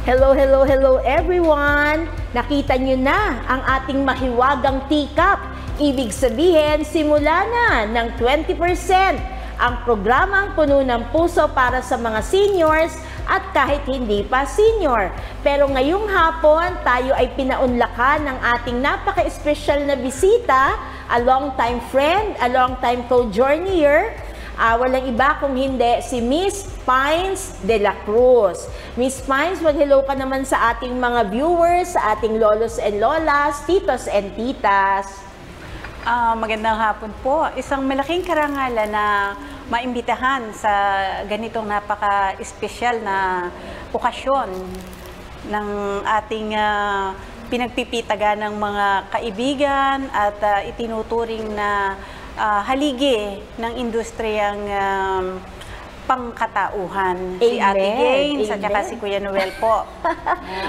Hello, hello, hello everyone! Nakita nyo na ang ating mahiwagang teacup. Ibig sabihin, simula na ng 20% ang programang Puno ng Puso para sa mga seniors at kahit hindi pa senior. Pero ngayong hapon, tayo ay pinaunlakan ng ating napaka-espesyal na bisita, a long-time friend, a long-time co-journeyer. Walang iba kung hindi si Miss Pines de la Cruz. Miss Pines, mag-hello ka naman sa ating mga viewers, sa ating lolos and lolas, titos and titas. Magandang hapon po. Isang malaking karangalan na maimbitahan sa ganitong napaka-espesyal na okasyon ng ating pinagpipitagan ng mga kaibigan at itinuturing na haligi ng industriyang pangkatauhan. Amen. Si Ate Gaines at saka si Kuya Noel po.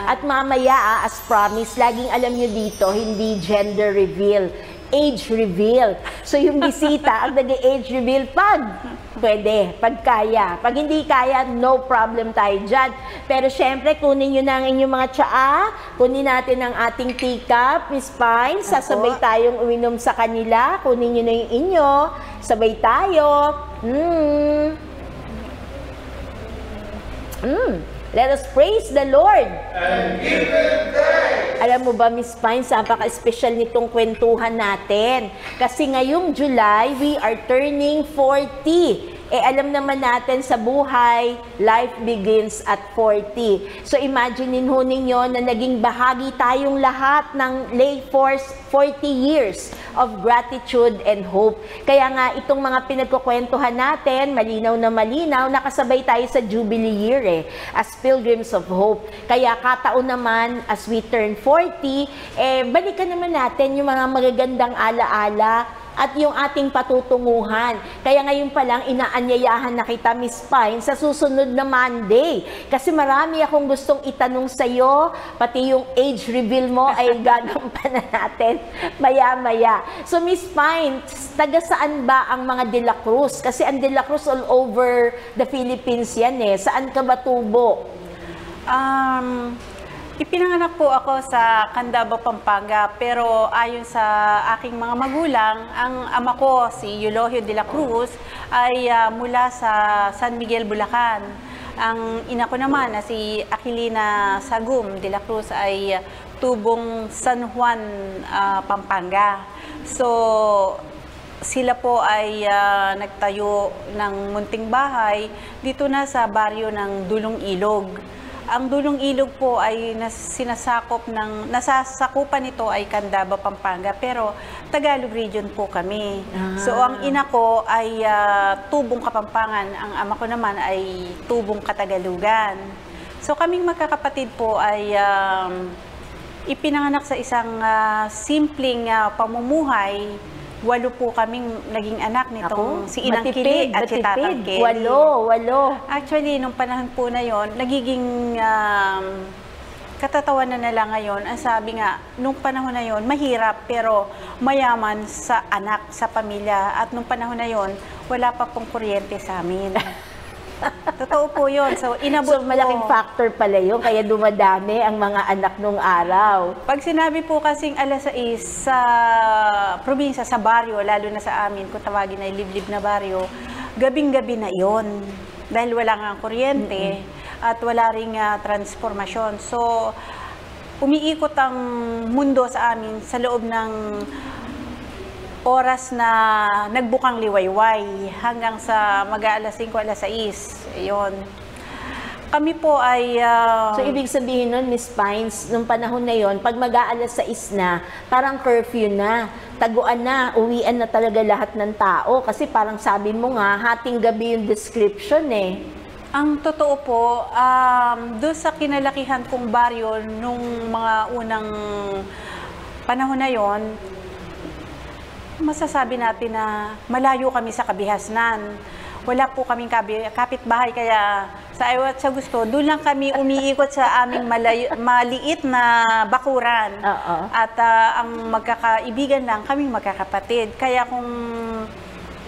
At mamaya, as promised, laging alam nyo dito, hindi gender reveal, age reveal. So yung bisita, ang nag-age reveal pag pwede, pag kaya. Pag hindi kaya, no problem tayo dyan. Pero syempre, kunin nyo na ang inyong mga tsaa, kunin natin ang ating teacup, Miss Pines, sasabay tayong uminom sa kanila, kunin nyo na yung inyo, sabay tayo. Let us praise the Lord. And give Him thanks. Alam mo ba, Miss Pines, napaka-special nitong kwentuhan natin. Kasi ngayong July, we are turning 40. Alam naman natin sa buhay, life begins at 40. So imaginein ho ninyo na naging bahagi tayong lahat ng lay force 40 years of gratitude and hope. Kaya nga itong mga pinagkukwentuhan natin, malinaw na malinaw, nakasabay tayo sa Jubilee year as Pilgrims of Hope. Kaya kataon naman, as we turn 40, balikan naman natin yung mga magagandang alaala at yung ating patutunguhan. Kaya ngayon pa lang, inaanyayahan na kita, Miss Pine, sa susunod na Monday. Kasi marami akong gustong itanong sa'yo, pati yung age reveal mo ay gagampan na natin maya-maya. So, Miss Pine, taga saan ba ang mga De La Cruz? Kasi ang De La Cruz all over the Philippines yan Saan ka ba tubo? Ipinanganak po ako sa Candaba, Pampanga, pero ayon sa aking mga magulang, ang ama ko, si Eulogio de la Cruz, ay mula sa San Miguel, Bulacan. Ang ina ko naman, na si Aquilina Sagum de la Cruz, ay tubong San Juan, Pampanga. So, sila po ay nagtayo ng munting bahay dito na sa baryo ng Dulong Ilog. Ang Dulong Ilog po ay nasasakupan nito ay Candaba, Pampanga, pero Tagalog region po kami. So ang ina ko ay tubong Kapampangan, ang ama ko naman ay tubong Katagalugan. So kaming magkakapatid po ay ipinanganak sa isang simpleng pamumuhay. 8 po kaming naging anak nitong si Inang Kili at si Tatang Kelly. 8. Actually, nung panahon po na yon, nagiging katatawanan na lang ngayon. Ang sabi nga, nung panahon na yon, mahirap pero mayaman sa anak, sa pamilya. At nung panahon na yon, wala pa pong kuryente sa amin. Totoo po yun. So, inabot malaking factor pala yun, kaya dumadami ang mga anak nung araw. Pag sinabi po kasing alas 6 sa probinsya, sa baryo, lalo na sa amin, kung tawagin ay liblib na baryo, gabing-gabi na yon dahil wala nga kuryente at wala ring transformasyon. So, umiikot ang mundo sa amin sa loob ng oras na nagbukang liwayway hanggang sa mag-aalas 5, alas 6. Ayun. Kami po ay... So, ibig sabihin nun, Miss Pines, nung panahon na yon, pag mag-aalas 6 na, parang curfew na, taguan na, uwian na talaga lahat ng tao. Kasi parang sabi mo nga, hating gabi yung description Ang totoo po, doon sa kinalakihan kong baryo nung mga unang panahon na yon, masasabi natin na malayo kami sa kabihasnan. Wala po kaming kapitbahay, kaya sa ayaw at sa gusto, doon lang kami umiikot sa aming maliit na bakuran. At ang magkakaibigan lang, kaming magkakapatid. Kaya kung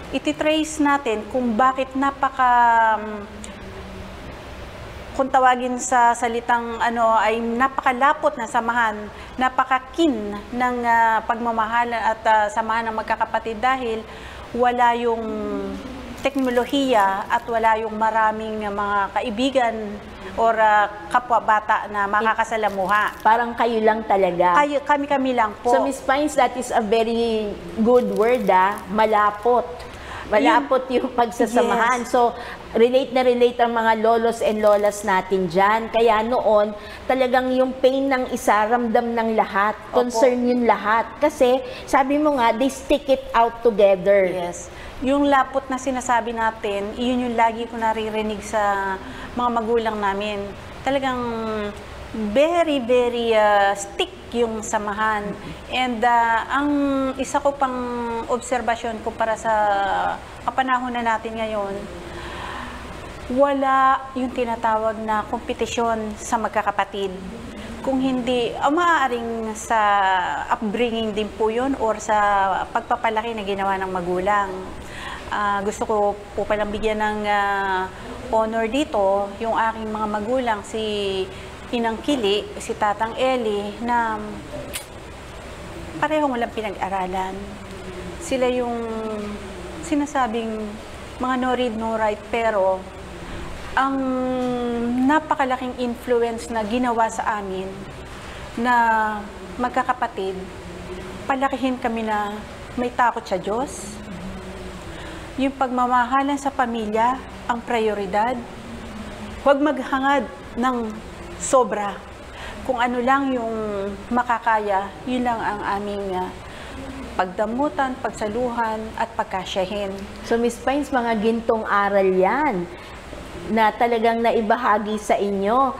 ititrace natin kung bakit kung tawagin sa salitang ano, ay napakalapot na samahan, napakakin ng pagmamahalan at samahan ng magkakapatid dahil wala yung teknolohiya at wala yung maraming mga kaibigan or kapwa-bata na makakasalamuha. Parang kayo lang talaga. Kami lang po. So, Miss Pines, that is a very good word, malapot. Malapot yung pagsasamahan. Yes. So, relate na relate ang mga lolos and lolas natin dyan. Kaya noon, talagang yung pain ng isa, ramdam ng lahat. Concern yung lahat. Kasi, sabi mo nga, they stick it out together. Yes. Yung lapot na sinasabi natin, yun yung lagi ko naririnig sa mga magulang namin. Talagang very, very stick yung samahan. And ang isa ko pang obserbasyon ko para sa kapanahon na natin ngayon, wala yung tinatawag na kompetisyon sa magkakapatid. Kung hindi, maaaring sa upbringing din po yun or sa pagpapalaki na ginawa ng magulang. Gusto ko po palang bigyan ng honor dito yung aking mga magulang, si Inang Kili, si Tatang Eli, na parehong walang pinag-aralan. Sila yung sinasabing mga no read, no write, pero ang napakalaking influence na ginawa sa amin na magkakapatid, palakihin kami na may takot sa Diyos. Yung pagmamahalan sa pamilya, ang prioridad. Huwag maghangad ng sobra. Kung ano lang yung makakaya, yun lang ang aming pagdamutan, pagsaluhan, at pagkasyahin. So, Miss Pines, mga gintong aral yan na talagang naibahagi sa inyo.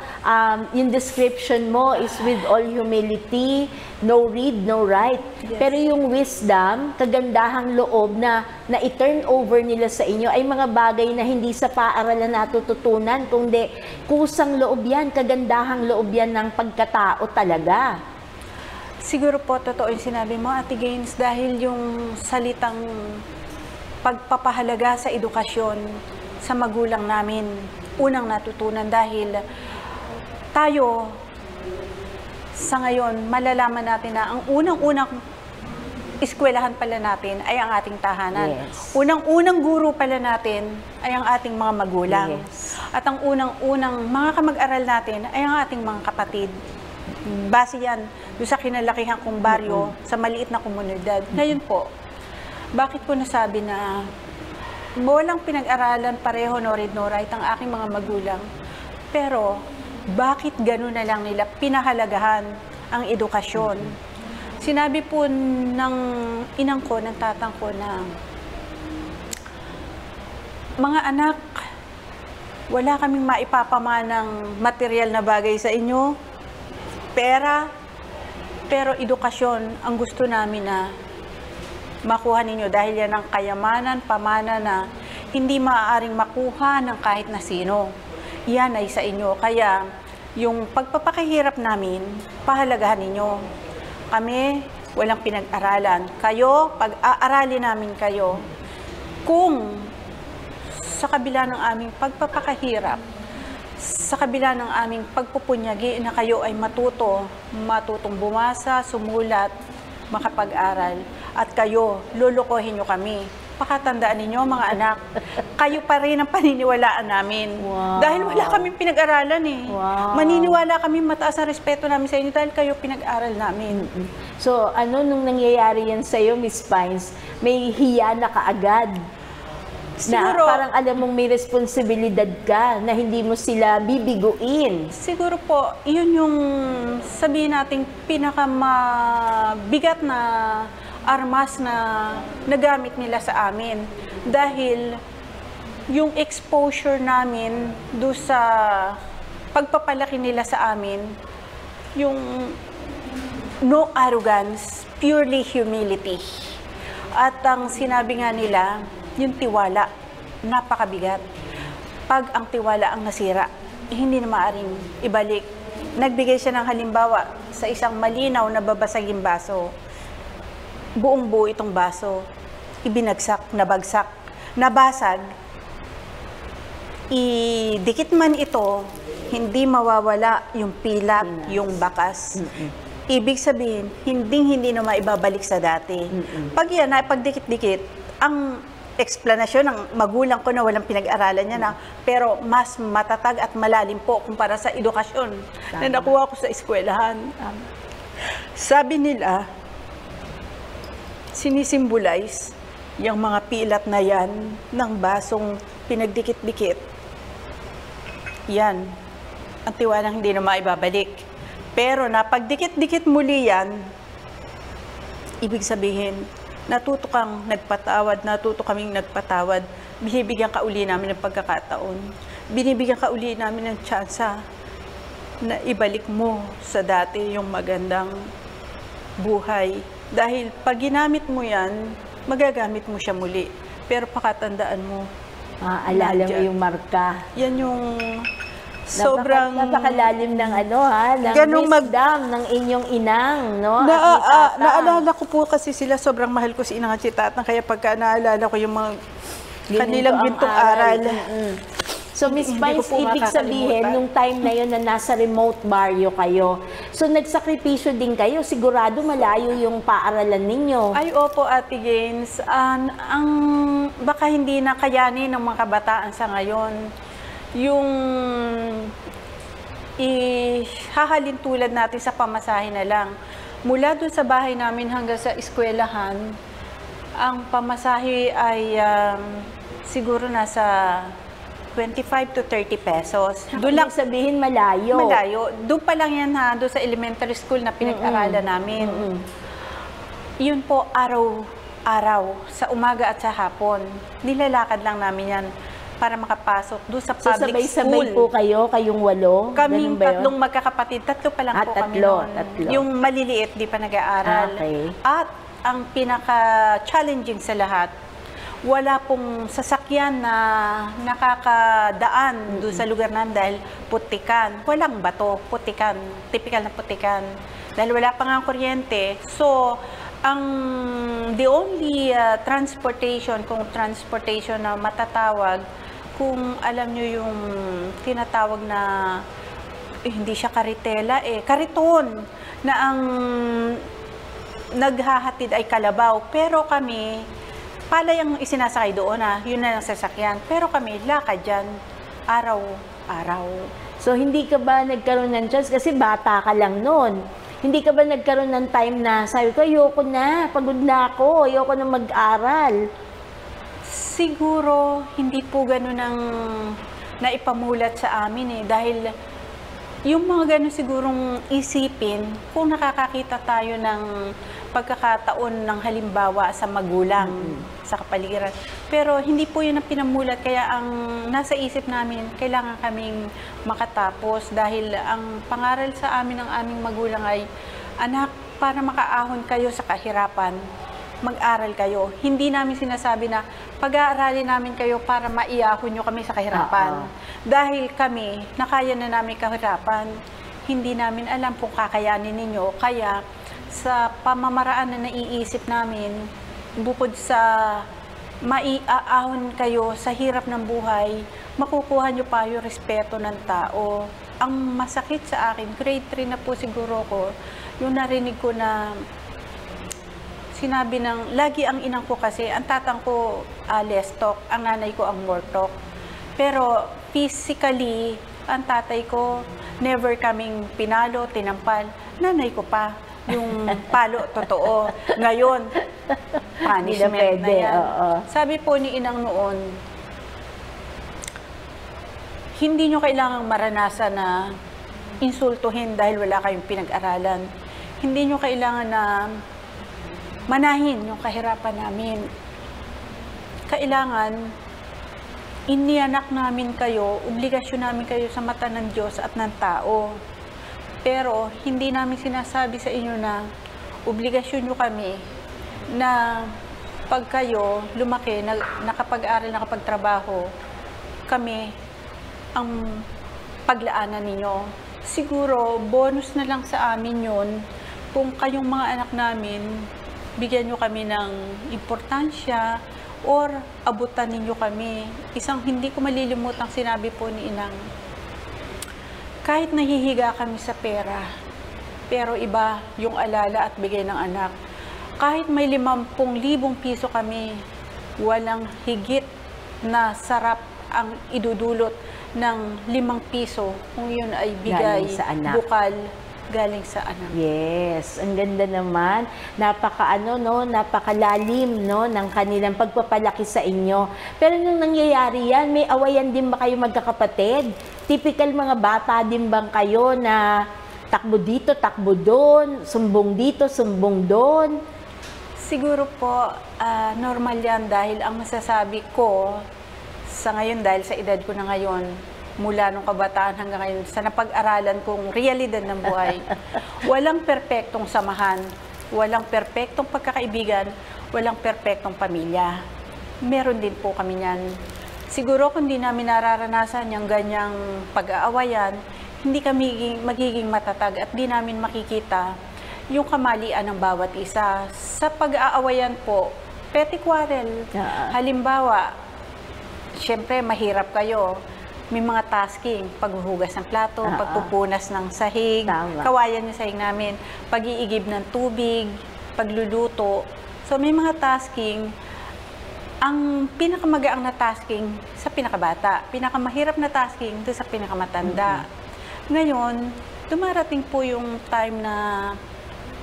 Yung description mo is with all humility, no read, no write. Yes. Pero yung wisdom, kagandahang loob na i-turn over nila sa inyo ay mga bagay na hindi sa paaralan natututunan, kundi kusang loob yan, kagandahang loob yan ng pagkatao talaga. Siguro po, totoo yung sinabi mo, Ate Gaines, dahil yung salitang pagpapahalaga sa edukasyon sa magulang namin, unang natutunan dahil tayo sa ngayon, malalaman natin na ang unang-unang eskwelahan pala natin ay ang ating tahanan. Yes. Unang-unang guro pala natin ay ang ating mga magulang. Yes. At ang unang-unang mga kamag-aral natin ay ang ating mga kapatid. Base yan doon sa kinalakihan kong baryo, sa maliit na komunidad. Ngayon po, bakit ko nasabi na walang pinag-aralan pareho, no read, no write, ang aking mga magulang. Pero, bakit gano'n na lang nila pinahalagahan ang edukasyon? Sinabi po ng inang ko, ng tatang ko na, mga anak, wala kaming maipapamanang material na bagay sa inyo, pera, pero edukasyon ang gusto namin na makuha ninyo dahil yan ang kayamanan, pamana na hindi maaaring makuha ng kahit na sino. Yan ay sa inyo. Kaya yung pagpapakahirap namin, pahalagahan ninyo. Kami, walang pinag-aralan. Kayo, pag-aaralin namin kayo. Kung sa kabila ng aming pagpapakahirap, sa kabila ng aming pagpupunyagi na kayo ay matutong bumasa, sumulat, makapag-aral, at kayo, lulukohin nyo kami. Pakatandaan ninyo, mga anak, kayo pa rin ang paniniwalaan namin. Wow. Dahil wala kaming pinag-aralan eh. Wow. Maniniwala kami, mataas ang respeto namin sa inyo dahil kayo pinag-aral namin. So, nung nangyayari yan sa'yo, Miss Pines, may hiya na kaagad. Siguro, na parang alam mong may responsibilidad ka na hindi mo sila bibiguin. Siguro po, yun yung sabihin nating pinakamabigat na armas na nagamit nila sa amin. Dahil yung exposure namin do sa pagpapalaki nila sa amin, yung no arrogance, purely humility. At ang sinabi nga nila, yung tiwala, napakabigat. Pag ang tiwala ang nasira, hindi na maaaring ibalik. Nagbigay siya ng halimbawa sa isang malinaw na babasaging baso. Buong buo itong baso, ibinagsak, nabagsak, nabasag, idikit man ito, hindi mawawala yung pilat, yung bakas. Ibig sabihin, hindi na maibabalik sa dati. Pag yan, pagdikit-dikit, ang eksplanasyon ng magulang ko na walang pinag-aralan niya na, pero mas matatag at malalim po kumpara sa edukasyon na nakuha ko sa eskwelahan. Sabi nila, sinisimbolize yung mga pilat na yan ng basong pinagdikit-dikit. Yan, ang tiwanang hindi na maibabalik. Pero napagdikit-dikit muli yan, ibig sabihin, natuto kaming nagpatawad, binibigyan ka uli namin ng pagkakataon, binibigyan ka uli namin ng tsansa na ibalik mo sa dati yung magandang buhay. Dahil pag ginamit mo yan, magagamit mo siya muli. Pero pakatandaan mo, Alala mo yung marka. yan yung sobrang napakalalim ng ng wisdom ng inyong inang, no? naalala ko po kasi sila, sobrang mahal ko si inang at si tatang, kaya pagka naalala ko yung mga kanilang gintong aral. So, Miss Pines, ibig sabihin, nung time na yun na nasa remote barrio kayo, so nagsakripisyo din kayo, sigurado malayo yung paaralan ninyo. Ay, opo, Ate James. Baka hindi na kayanin ng mga kabataan sa ngayon. Yung hahalin tulad natin sa pamasahe na lang. Mula doon sa bahay namin hanggang sa eskwelahan, ang pamasahe ay siguro nasa 25 to 30 pesos. Doon lang sabihin malayo. Malayo. Doon pa lang yan doon sa elementary school na pinag-aralan namin. Yun po, araw-araw, sa umaga at sa hapon. Nilalakad lang namin yan para makapasok doon sa public school. Sabay-sabay po kayong 8? Kaming tatlong magkakapatid. Tatlo pa lang po kami noon. Yung maliliit, di pa nag-aaral. Okay. At ang pinaka-challenging sa lahat, wala pong sasakyan na nakakadaan doon sa lugar namin dahil putikan. Walang bato, putikan. Typical na putikan. Dahil wala pa nga kuryente. So, the only transportation, kung transportation na matatawag, kung alam nyo yung tinatawag na, hindi siya karitela, kariton, na ang naghahatid ay kalabaw. Pero kami, palay ang isinasakay doon yun na lang sasakyan. Pero kami, lakad dyan, araw-araw. So, hindi ka ba nagkaroon ng chance? Kasi bata ka lang noon. Hindi ka ba nagkaroon ng time na sabi ko, ayoko na, pagod na ako, ayoko na mag-aral? Siguro, hindi po ganun ang naipamulat sa amin dahil yung mga ganun sigurong isipin, kung nakakakita tayo ng pagkakataon ng halimbawa sa magulang, sa kapaligiran. Pero hindi po yun ang pinamulat, kaya ang nasa isip namin, kailangan kaming makatapos dahil ang pangaral sa amin ng aming magulang ay, anak, para makaahon kayo sa kahirapan, mag-aral kayo. Hindi namin sinasabi na pag-aaralin namin kayo para maiyahon nyo kami sa kahirapan. Dahil kami, nakaya na namin kahirapan, hindi namin alam kung kakayanin ninyo. Kaya sa pamamaraan na naiisip namin, bukod sa maiaahon kayo sa hirap ng buhay, makukuha nyo pa yung respeto ng tao. Ang masakit sa akin, grade 3 na po siguro ko, yung narinig ko na sinabi lagi ang inang ko kasi, ang tatang ko less talk, ang nanay ko ang more talk. Pero physically, ang tatay ko, never kaming pinalo, tinampal. Nanay ko pa, yung palo, totoo. Ngayon, punishment na yan. Sabi po ni inang noon, hindi nyo kailangang maranasan na insultuhin dahil wala kayong pinag-aralan. Hindi nyo kailangan na manahin yung kahirapan namin. Kailangan, inianak namin kayo, obligasyon namin kayo sa mata ng Diyos at ng tao. Pero, hindi namin sinasabi sa inyo na obligasyon nyo kami na pag kayo lumaki, nakapag-aral, nakapagtrabaho, kami ang paglaanan ninyo. Siguro, bonus na lang sa amin yun kung kayong mga anak namin, bigyan nyo kami ng importansya or abutan ninyo kami. Isang hindi ko malilimutang sinabi po ni inang, kahit nahihiga kami sa pera, pero iba yung alala at bigay ng anak. Kahit may 50,000 piso kami, walang higit na sarap ang idudulot ng 5 piso kung yun ay bigay, Galing sa anak. bukal, galing sa anak. Yes, ang ganda naman. Napakalalim ng kanilang pagpapalaki sa inyo. Pero nung nangyayari yan, may awayan din ba kayo magkakapatid? Typical mga bata din bang kayo na takbo dito, takbo doon, sumbong dito, sumbong doon? Siguro po, normal yan dahil ang masasabi ko sa ngayon, dahil sa edad ko na ngayon, mula nung kabataan hanggang ngayon, sa napag-aralan kong realidad ng buhay, walang perpektong samahan, walang perpektong pagkakaibigan, walang perpektong pamilya. Meron din po kami niyan. Siguro kung di namin nararanasan yung ganyang pag-aawayan, hindi kami magiging matatag at di namin makikita yung kamalian ng bawat isa. Sa pag-aawayan po, petty quarrel. Halimbawa, syempre mahirap kayo. May mga tasking, paghuhugas ng plato, pagpupunas ng sahig, kawayan yung sahig namin, pag-iigib ng tubig, pagluluto. So may mga tasking, ang pinakamagaang na tasking sa pinakabata, pinakamahirap na tasking doon sa pinakamatanda. Ngayon, dumarating po yung time na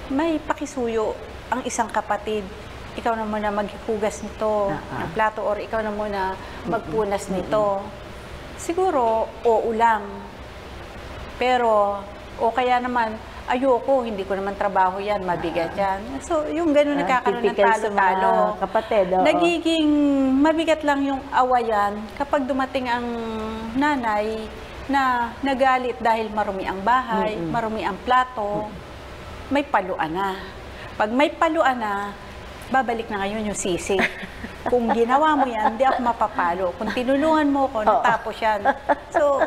may pakisuyo ang isang kapatid. Ikaw na muna maghugas nito ng plato or ikaw na muna magpunas nito. Siguro, oo lang. Pero, o kaya naman, ayoko, hindi ko naman trabaho yan, mabigat yan. So, yung gano'n nagkakaroon ng talo-talo. Kapatid, Nagiging mabigat lang yung awayan kapag dumating ang nanay na nagalit dahil marumi ang bahay, marumi ang plato, may paluan na. Pag may paluan na, babalik na ngayon yung sisi. Kung ginawa mo yan, hindi ako mapapalo. Kung tinulungan mo ko, natapos yan. So,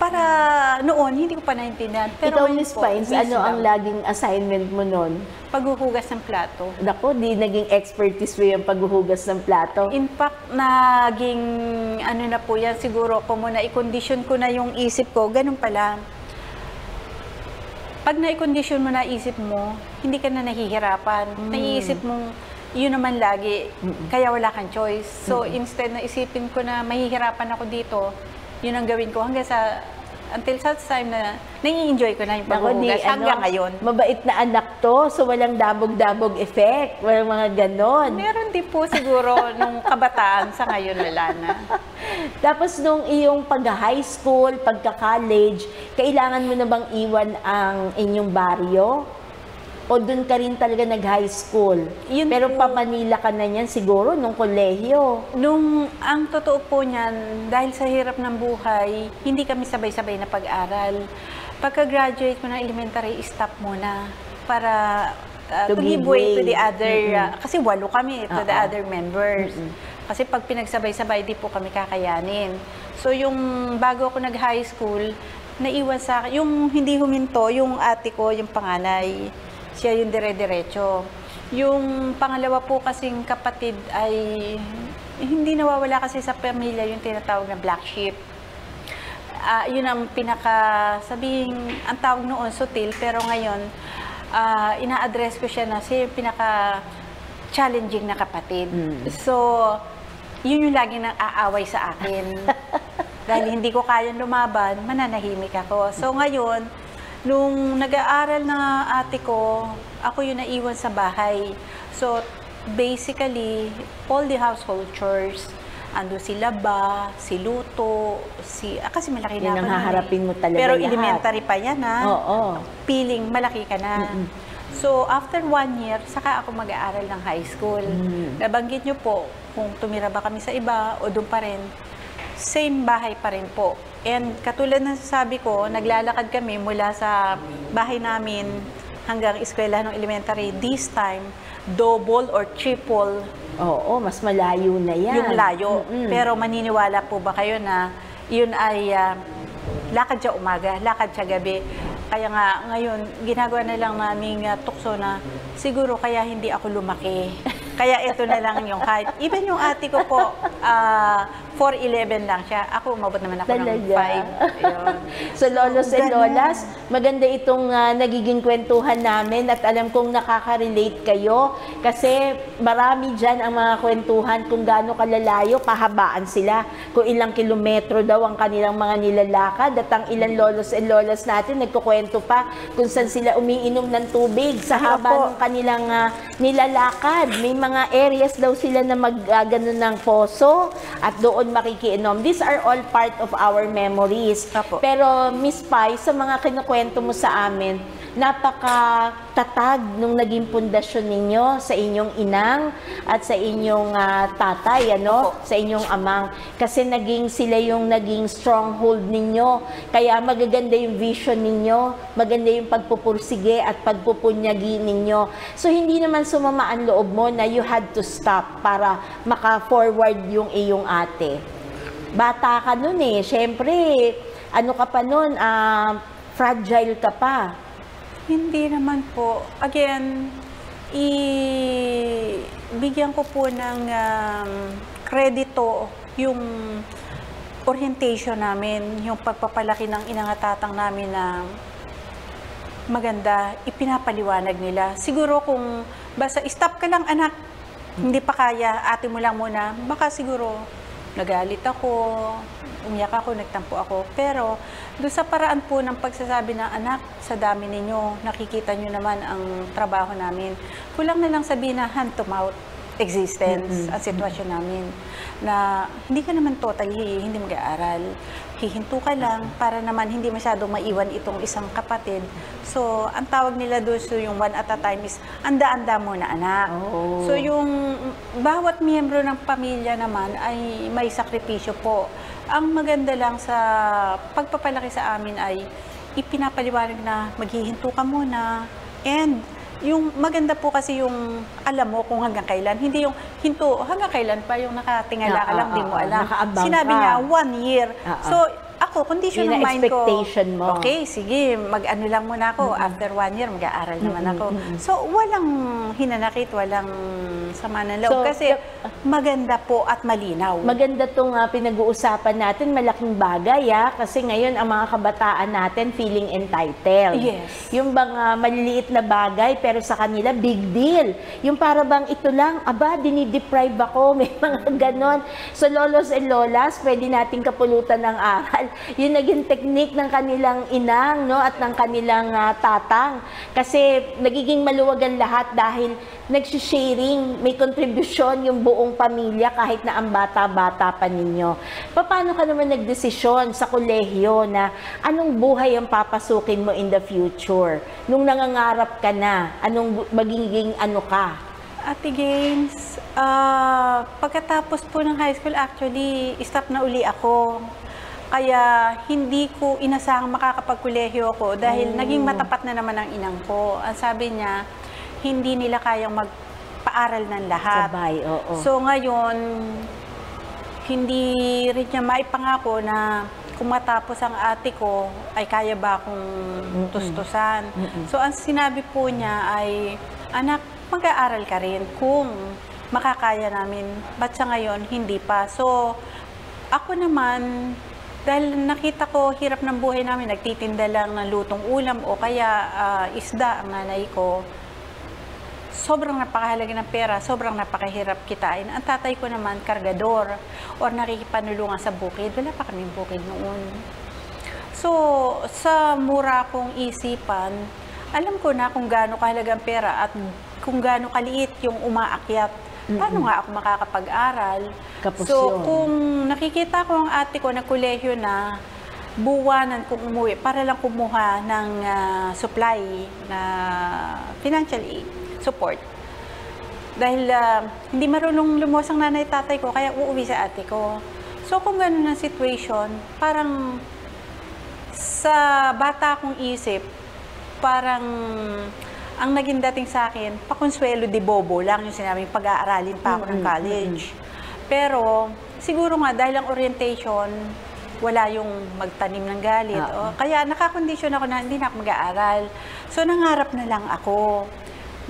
para noon, hindi ko pa naintindihan. Pero ikaw, Miss Pines, ano ang laging assignment mo noon? Paghuhugas ng plato. Naku, di naging expertise mo yung paghuhugas ng plato. In fact, naging ano na po yan, siguro ko muna, i-condition ko na yung isip ko, ganun pala. Pag na-condition mo na isip mo, hindi ka na nahihirapan. Naiisip mong, yun naman lagi, kaya wala kang choice. So, instead na isipin ko na mahihirapan ako dito, yun ang gawin ko hanggang sa, until such time na nai-enjoy ko na yung paghuhugas hanggang ngayon. Mabait na anak to, so walang dabog-dabog effect, walang mga ganon. Meron din po siguro nung kabataan, sa ngayon wala na. Tapos nung iyong pag-high school, pagka-college, kailangan mo na bang iwan ang inyong baryo? O doon ka rin talaga nag-high school? Yun Pero po, pa-Manila ka na niyan siguro nung kolehiyo. Ang totoo po niyan, dahil sa hirap ng buhay, hindi kami sabay-sabay na pag-aral. Pagka-graduate mo ng elementary, stop muna para to give way to the other, kasi 8 kami, to the other members. Kasi pag pinagsabay-sabay, di po kami kakayanin. So yung bago ako nag-high school, naiwan sa akin, yung hindi huminto, yung ate ko, yung panganay, siya yung dire-diretso. Yung pangalawa po kasing kapatid ay hindi nawawala kasi sa pamilya yung tinatawag na black sheep. Yun ang sabing, ang tawag noon, sutil, pero ngayon, ina-address ko siya na siya yung pinaka-challenging na kapatid. So, yun yung lagi nang aaway sa akin. Dahil hindi ko kayang lumaban, mananahimik ako. So, ngayon, nung nag-aaral na ate ko, ako yung naiwan sa bahay. So, basically, all the household chores, ando si laba, si luto, kasi malaki na Yan ang haharapin mo talaga pero lahat. elementary pa yan, ha? Oo. Piling, malaki ka na. So, after 1 year, saka ako mag-aaral ng high school. Nabanggit nyo po, kung tumira ba kami sa iba o doon pa rin, same bahay pa rin po. And katulad ng sabi ko, naglalakad kami mula sa bahay namin hanggang eskwela ng elementary. This time, double or triple. Oo, mas malayo na yan. Yung layo. Pero maniniwala po ba kayo na yun ay lakad siya umaga, lakad siya gabi. Kaya nga ngayon, ginagawa na lang naming tukso na siguro kaya hindi ako lumaki. Kaya ito na lang yung height. Even yung ate ko po, 4'11 lang siya. Ako, umabot naman ako ng 5. Ayun. So, lolos and lolas, maganda itong nagiging kwentuhan namin at alam kong nakaka-relate kayo kasi marami dyan ang mga kwentuhan kung gaano kalalayo, kahabaan sila, kung ilang kilometro daw ang kanilang mga nilalakad at ang ilang lolos and lolas natin nagkukwento pa kung saan sila umiinom ng tubig sa haba ng kanilang nilalakad. May mga areas daw sila na ganun ng poso at doon makikiinom. These are all part of our memories. Apo. Pero Miss Pai, sa mga kinukwento mo sa amin, napakatatag nung naging pundasyon ninyo sa inyong inang at sa inyong tatay, ano? Sa inyong amang. Kasi sila yung naging stronghold ninyo. Kaya magaganda yung vision ninyo, maganda yung pagpupursige at pagpupunyagi ninyo. So hindi naman sumama ang loob mo na you had to stop para maka-forward yung iyong ate. Bata ka nun eh. Siyempre, ano ka pa nun, fragile ka pa. Hindi naman po. Again, bigyan ko po ng kredito yung orientation namin, yung pagpapalaki ng inangatatang namin na maganda, ipinapaliwanag nila. Siguro kung basta stop ka lang anak, hindi pa kaya, ate mo lang muna, baka siguro nagalit ako, umiyak ako, nagtampo ako. Pero doon sa paraan po ng pagsasabi ng anak, sa dami ninyo, nakikita nyo naman ang trabaho namin. Kulang na lang sabihin na hand-to-mouth existence ang sitwasyon namin. Na hindi ka naman totally, hindi mag-aaral. Hihinto ka lang para naman hindi masyadong maiwan itong isang kapatid. So, ang tawag nila doon, so yung one at a time is, anda-anda mo na anak. Oh. So, yung bawat miyembro ng pamilya naman ay may sakripisyo po. Ang maganda lang sa pagpapalaki sa amin ay ipinapaliwanag na maghihinto ka muna. And yung maganda po kasi yung alam mo kung hanggang kailan. Hindi yung hinto, hanggang kailan pa yung nakatingala ka lang, di mo alam. Sinabi niya, 1 year. So, ako, condition ng mind ko, mo. okay, sige, mag-ano lang muna ako. After 1 year, mag-aaral naman ako. So, walang hinanakit, walang sama ng loob. Kasi maganda po at malinaw. Maganda itong pinag-uusapan natin, malaking bagay kasi ngayon ang mga kabataan natin feeling entitled. Yes. Yung bang maliliit na bagay pero sa kanila big deal. Yung para bang ito lang, dinideprive ako, may mga ganon. So lolos and lolas, pwede nating kapulutan ng aral. Yung naging technique ng kanilang inang, no, at ng kanilang tatang. Kasi nagiging maluwagan lahat dahil nagsisharing, may kontribusyon yung buong pamilya kahit na ang bata-bata pa ninyo. Paano ka naman nagdesisyon sa kolehiyo na anong buhay ang papasukin mo in the future? Nung nangangarap ka na, anong magiging ano ka? Ate Gaines, pagkatapos po ng high school, actually, stop na uli ako. Kaya hindi ko inasahang makakapagkolehiyo ako dahil naging matapat na naman ang inang ko. Ang sabi niya, hindi nila kayang magpaaral ng lahat. Sabay, oo. So ngayon, hindi rin niya maipangako na kung matapos ang ate ko, ay kaya ba akong tustusan. So ang sinabi po niya ay, anak, mag-aaral ka rin kung makakaya namin. Ba't sa ngayon, hindi pa. So ako naman, dahil nakita ko hirap ng buhay namin, nagtitinda lang ng lutong ulam o kaya isda ang nanay ko. Sobrang napakahalaga ng pera, sobrang napakahirap kitain. Ang tatay ko naman, kargador or nakikipanulungan sa bukid. Wala pa kaming bukid noon. So, sa mura kong isipan, alam ko na kung gaano kahalaga ang pera at kung gaano kaliit yung umaakyat. Paano nga ako makakapag-aral? So, kung nakikita ko ang ate ko na kolehiyo na buwanan kung umuwi para lang kumuha ng supply na financial aid, support. Dahil hindi marunong lumuwas ang nanay tatay ko, kaya uuwi sa ate ko. So, kung gano'n ang situation, parang sa bata kong isip, parang ang naging dating sa akin, pakonsuelo de bobo lang yung sinabing pag-aaralin pa ako ng college. Pero siguro nga dahil ang orientation, wala yung magtanim ng galit. Kaya nakakondisyon ako na hindi na ako mag-aaral. So nangarap na lang ako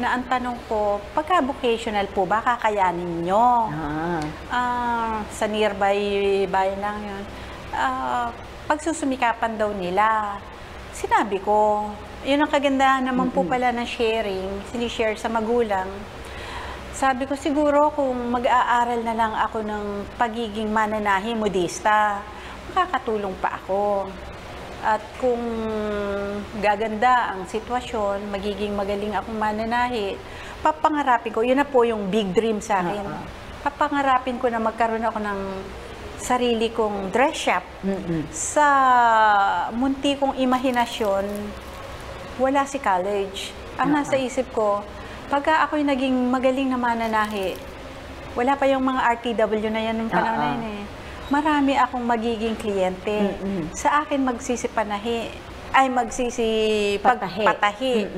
na ang tanong ko, pagka vocational po ba, kakayanin nyo? Sa nearby bayan lang yun. Pagsusumikapan daw nila. Sinabi ko, yun ang kagandahan naman po pala ng sharing, sinishare sa magulang. Sabi ko, siguro kung mag-aaral na lang ako ng pagiging mananahi, modista, makakatulong pa ako. At kung gaganda ang sitwasyon, magiging magaling akong mananahi, papangarapin ko, yun na po yung big dream sa akin. Papangarapin ko na magkaroon ako ng sarili kong dress shop. Sa munti kong imahinasyon, wala si college. Ang nasa isip ko, pagka ako'y naging magaling na mananahi, wala pa yung mga RTW na yan nung panahon na yun eh. Marami akong magiging kliyente. Sa akin magsisipanahi, ay magsisipagpatahi.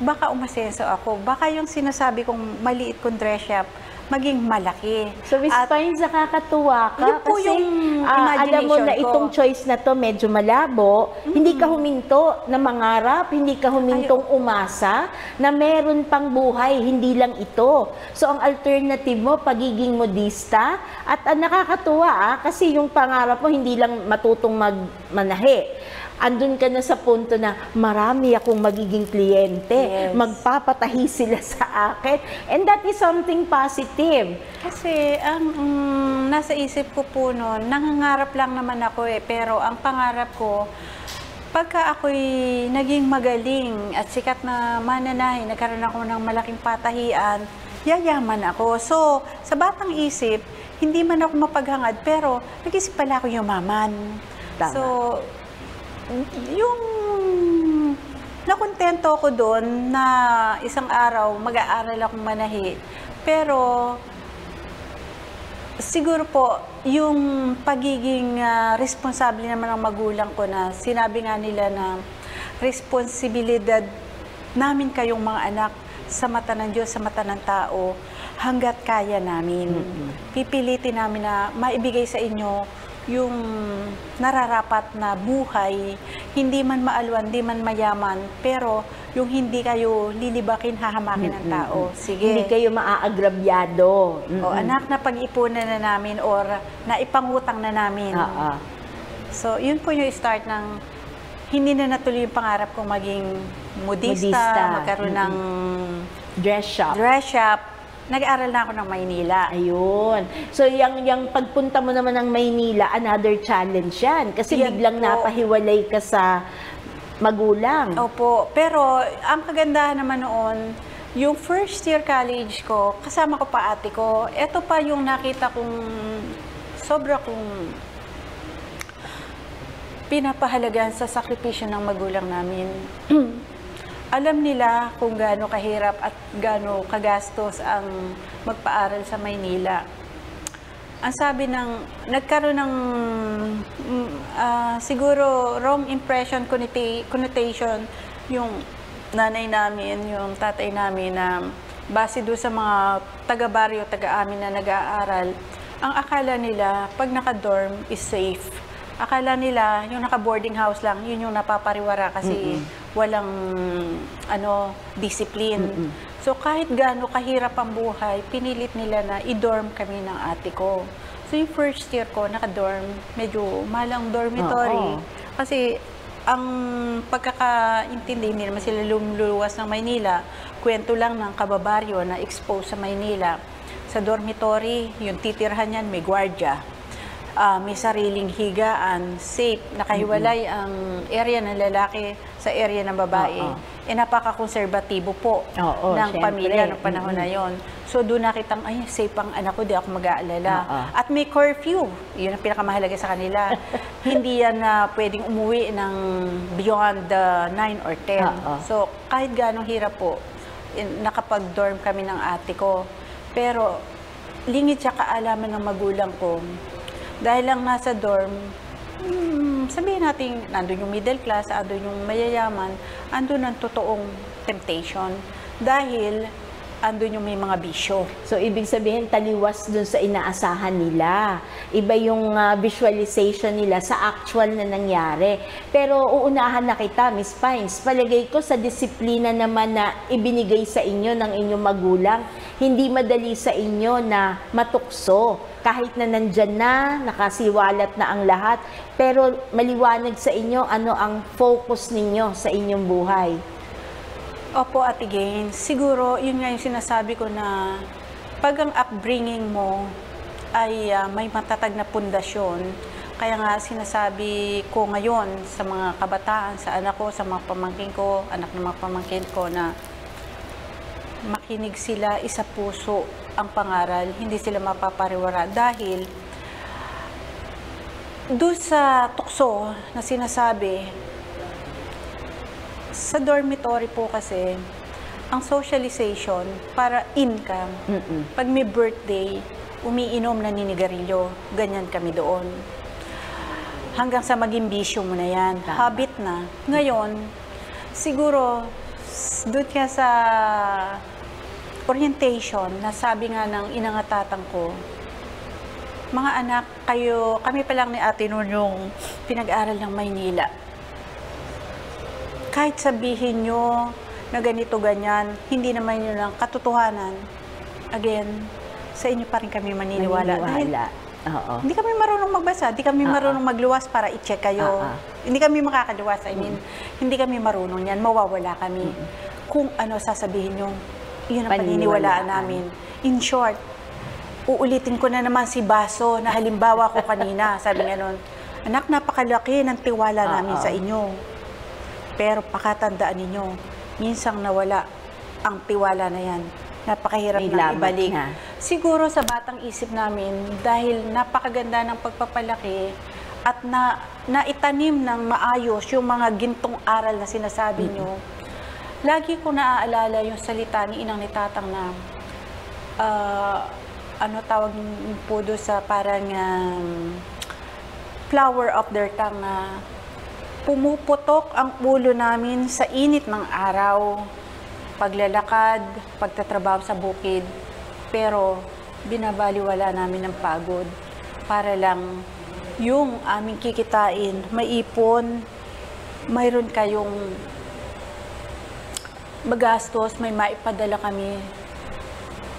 Baka umasenso ako. Baka yung sinasabi kong maliit kong dress shop, maging malaki. So, Miss Pines, nakakatuwa ka yun po kasi yung alam mo na imagination ko. itong choice na to medyo malabo. Hindi ka huminto na mangarap, hindi ka humintong umasa na meron pang buhay, hindi lang ito. So, ang alternative mo, pagiging modista. At nakakatuwa kasi yung pangarap mo, hindi lang matutong magmanahi. Andun ka na sa punto na marami akong magiging kliyente, magpapatahi sila sa akin, and that is something positive. Kasi ang nasa isip ko po noon, nangangarap lang naman ako pero ang pangarap ko, pagka ako'y naging magaling at sikat na mananahi, nagkaroon ako ng malaking patahian, yayaman ako. So, sa batang isip, hindi man ako mapaghangad, pero nag-isip pala ako yumaman. Tama. So, yung nakontento ako doon na isang araw mag-aaral akong manahi. Pero siguro po yung pagiging responsable naman ng magulang ko na sinabi nga nila na responsibilidad namin kayong mga anak sa mata ng Diyos, sa mata ng tao, hanggat kaya namin. Pipilitin namin na maibigay sa inyo yung nararapat na buhay, hindi man maalwan, hindi man mayaman, pero yung hindi kayo lilibakin, hahamakin ng tao. Sige. Hindi kayo maaagrabyado. O anak, na pag-ipunan na namin or naipangutang na namin. So, yun po yung start ng hindi na natuloy yung pangarap kong maging modista. Magkaroon ng dress shop. Nag-aaral na ako ng Maynila. Ayun. So, yung pagpunta mo naman ng Maynila, another challenge yan. Kasi biglang napahiwalay ka sa magulang. Opo. Pero, ang kagandahan naman noon, yung first year college ko, kasama ko pa ate ko. Ito pa yung nakita kong sobra kong pinapahalagahan sa sakripisyo ng magulang namin. Alam nila kung gaano kahirap at gaano kagastos ang magpaaral sa Maynila. Ang sabi nagkaroon ng siguro wrong impression, connotation, yung nanay namin, yung tatay namin na base doon sa mga taga-baryo, taga-amin na nag-aaral, ang akala nila pag naka-dorm is safe. Akala nila, yung naka-boarding house lang, yun yung napapariwara kasi walang discipline. So kahit gaano kahirap ang buhay, pinilit nila na i-dorm kami ng ate ko. So yung first year ko, naka-dorm, medyo malang dormitory. Kasi ang pagkakaintindi, hindi naman sila lumuluwas ng Maynila, kwento lang ng kababaryo na exposed sa Maynila. Sa dormitory, yung titirhan niyan, may gwardiya. May sariling higaan, safe, nakahiwalay ang area ng lalaki sa area ng babae. Napaka-konserbatibo po ng pamilya ng panahon na yon. So doon nakitang, ay, safe ang anak ko, di ako mag-aalala. At may curfew, yun ang pinakamahalaga sa kanila. Hindi yan na pwedeng umuwi ng beyond 9 or 10. So kahit gano'ng hirap po, nakapag-dorm kami ng ate ko. Pero lingid siya kaalaman ng magulang ko. Dahil lang nasa dorm, sabihin natin, nandun yung middle class, nandun yung mayayaman, andun ang totoong temptation. Dahil andun yung may mga bisyo. So, ibig sabihin, taliwas dun sa inaasahan nila. Iba yung visualization nila sa actual na nangyari. Pero uunahan na kita, Miss Pines. Palagay ko sa disiplina naman na ibinigay sa inyo ng inyong magulang, hindi madali sa inyo na matukso. Kahit na nandyan na, nakasiwalat na ang lahat. Pero maliwanag sa inyo ano ang focus ninyo sa inyong buhay. Opo, Ate Gain. Siguro, yun nga yung sinasabi ko na pag ang upbringing mo ay may matatag na pundasyon, kaya nga sinasabi ko ngayon sa mga kabataan, sa anak ko, sa mga pamangkin ko, anak ng mga pamangkin ko na makinig sila, isa puso ang pangaral, hindi sila mapapariwara dahil doon sa tukso na sinasabi, sa dormitory po kasi, ang socialization para income. Pag may birthday, umiinom na ninigarilyo. Ganyan kami doon. Hanggang sa maging bisyo mo na yan. Habit na. Ngayon, siguro, doon kaya sa orientation, na sabi nga ng inangatatang ko, mga anak, kayo, kami pa lang ni Ate noon yung pinag-aral ng Maynila. Kahit sabihin nyo na ganito, ganyan, hindi naman yun ang katotohanan. Again, sa inyo pa rin kami maniniwala. Dahil hindi kami marunong magbasa, hindi kami marunong magluwas para i-check kayo. Hindi kami makakaluwas, hindi kami marunong yan, mawawala kami. Kung ano sasabihin nyo, yun ang paniniwalaan namin. In short, uulitin ko na naman si Baso na halimbawa ko kanina, sabi nga nun, anak, napakalaki ng tiwala namin sa inyo. Pero pakatandaan ninyo, minsang nawala ang tiwala na yan. Napakahirap na ibalik. Siguro sa batang isip namin, dahil napakaganda ng pagpapalaki at naitanim ng maayos yung mga gintong aral na sinasabi nyo, lagi ko naaalala yung salita ni Inang ni Tatang na ano tawag po doon sa parang flower of their tongue na pumuputok ang ulo namin sa init ng araw, paglalakad, pagtatrabaho sa bukid, pero binabaliwala namin ang pagod para lang yung aming kikitain, maipon, mayroon kayong magastos, may maipadala kami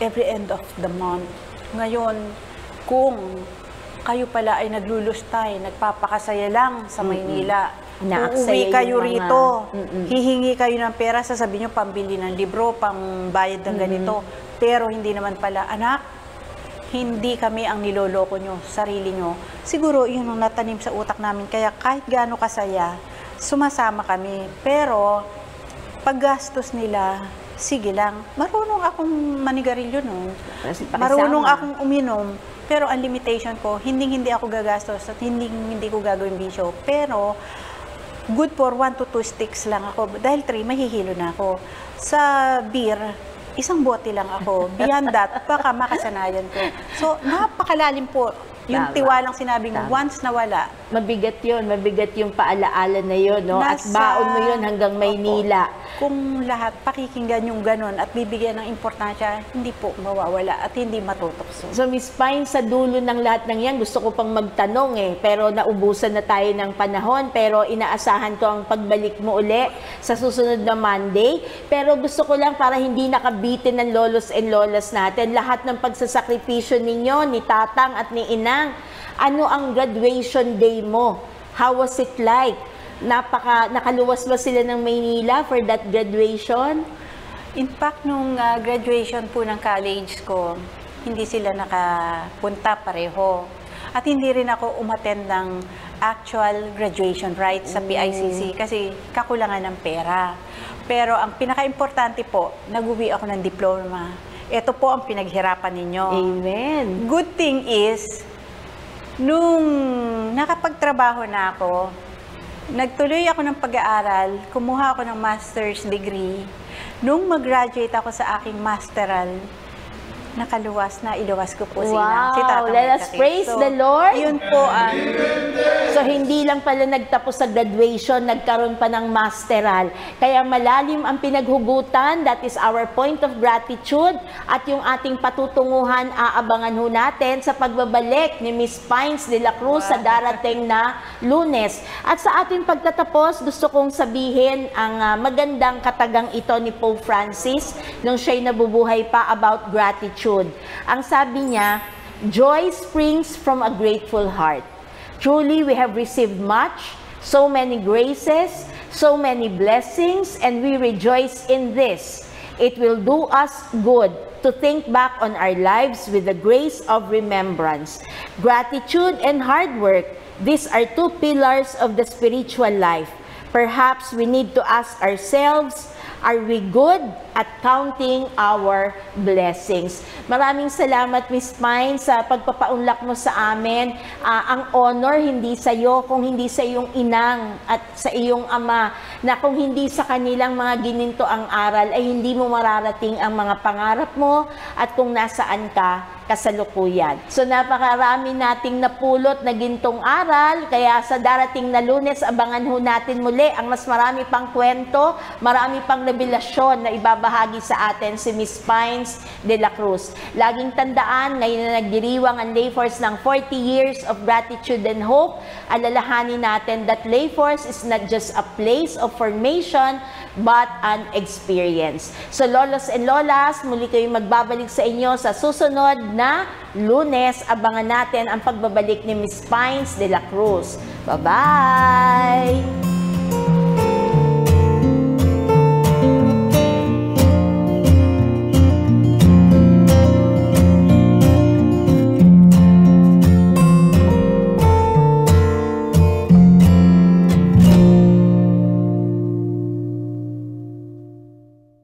every end of the month. Ngayon, kung kayo pala ay naglulustay, nagpapakasaya lang sa Maynila, uuwi kayo rito, hihingi kayo ng pera, sasabihin nyo pambili ng libro, pangbayad ng ganito. Pero hindi naman pala, anak, hindi kami ang niloloko nyo, sarili nyo. Siguro yun ang natanim sa utak namin, kaya kahit gaano kasaya, sumasama kami. Pero paggastos nila, sige lang, marunong akong manigarilyo nun, marunong akong uminom, pero ang limitation ko, hindi ako gagastos at hindi ko gagawin bisyo. Pero good for 1 to 2 sticks lang ako. Dahil 3, mahihilo na ako. Sa beer, isang bote lang ako. Beyond that, baka makasanayan ko. So, napakalalim po. Yung tiwalang sinabing once na wala. Mabigat yung paalaala na yun, no? At baon mo yun hanggang Maynila. Kung lahat pakikinggan yung ganon at bibigyan ng importansya, hindi po mawawala at hindi matutokso. So, Miss Pine, sa dulo ng lahat ng yan, gusto ko pang magtanong pero naubusan na tayo ng panahon, pero inaasahan ko ang pagbalik mo uli sa susunod na Monday. Pero gusto ko lang para hindi nakabitin ng lolos and lolas natin, lahat ng pagsasakripisyo ninyo, ni Tatang at ni Inang, ano ang graduation day mo? How was it like? Nakaluwas ba sila ng Maynila for that graduation? In fact, nung graduation po ng college ko, hindi sila nakapunta pareho. At hindi rin ako umattend ng actual graduation sa PICC kasi kakulangan ng pera. Pero ang pinaka-importante po, nag-uwi ako ng diploma. Ito po ang pinaghirapan ninyo. Amen. Good thing is, nung nakapagtrabaho na ako, nagtuloy ako ng pag-aaral, kumuha ako ng master's degree. Nung mag-graduate ako sa aking masteral, nakaluwas na iluwas ko po Wow, si Tata let us Maria. praise the Lord. Yun po ang So, hindi lang pala nagtapos sa graduation, nagkaroon pa ng masteral. Kaya malalim ang pinaghugutan, that is our point of gratitude. At yung ating patutunguhan, aabangan ho natin sa pagbabalik ni Miss Pines de la Cruz sa darating na Lunes. At sa ating pagtatapos, gusto kong sabihin ang magandang katagang ito ni Pope Francis nung siya'y nabubuhay pa about gratitude. Ang sabi niya, joy springs from a grateful heart. Truly, we have received much, so many graces, so many blessings, and we rejoice in this. It will do us good to think back on our lives with the grace of remembrance. Gratitude and hard work, these are two pillars of the spiritual life. Perhaps we need to ask ourselves, are we good at counting our blessings? Maraming salamat, Miss Pine, sa pagpapaunlak mo sa amin. Ang honor hindi sa iyo, kung hindi sa iyong inang at sa iyong ama, na kung hindi sa kanilang mga gininto ang aral, ay hindi mo mararating ang mga pangarap mo at kung nasaan ka kasalukuyan. So napakarami nating napulot na gintong aral, kaya sa darating na Lunes, abangan ho natin muli ang mas marami pang kwento, marami pang revelasyon na ibabahagi sa atin si Miss Pines de la Cruz. Laging tandaan, ngayon na nagdiriwang ang Layforce ng 40 years of gratitude and hope, alalahanin natin that Layforce is not just a place of formation, but an experience. So lolos and lolas, muli kayo magbabalik sa inyo sa susunod na Lunes. Abangan natin ang pagbabalik ni Miss Pines de la Cruz. Bye-bye!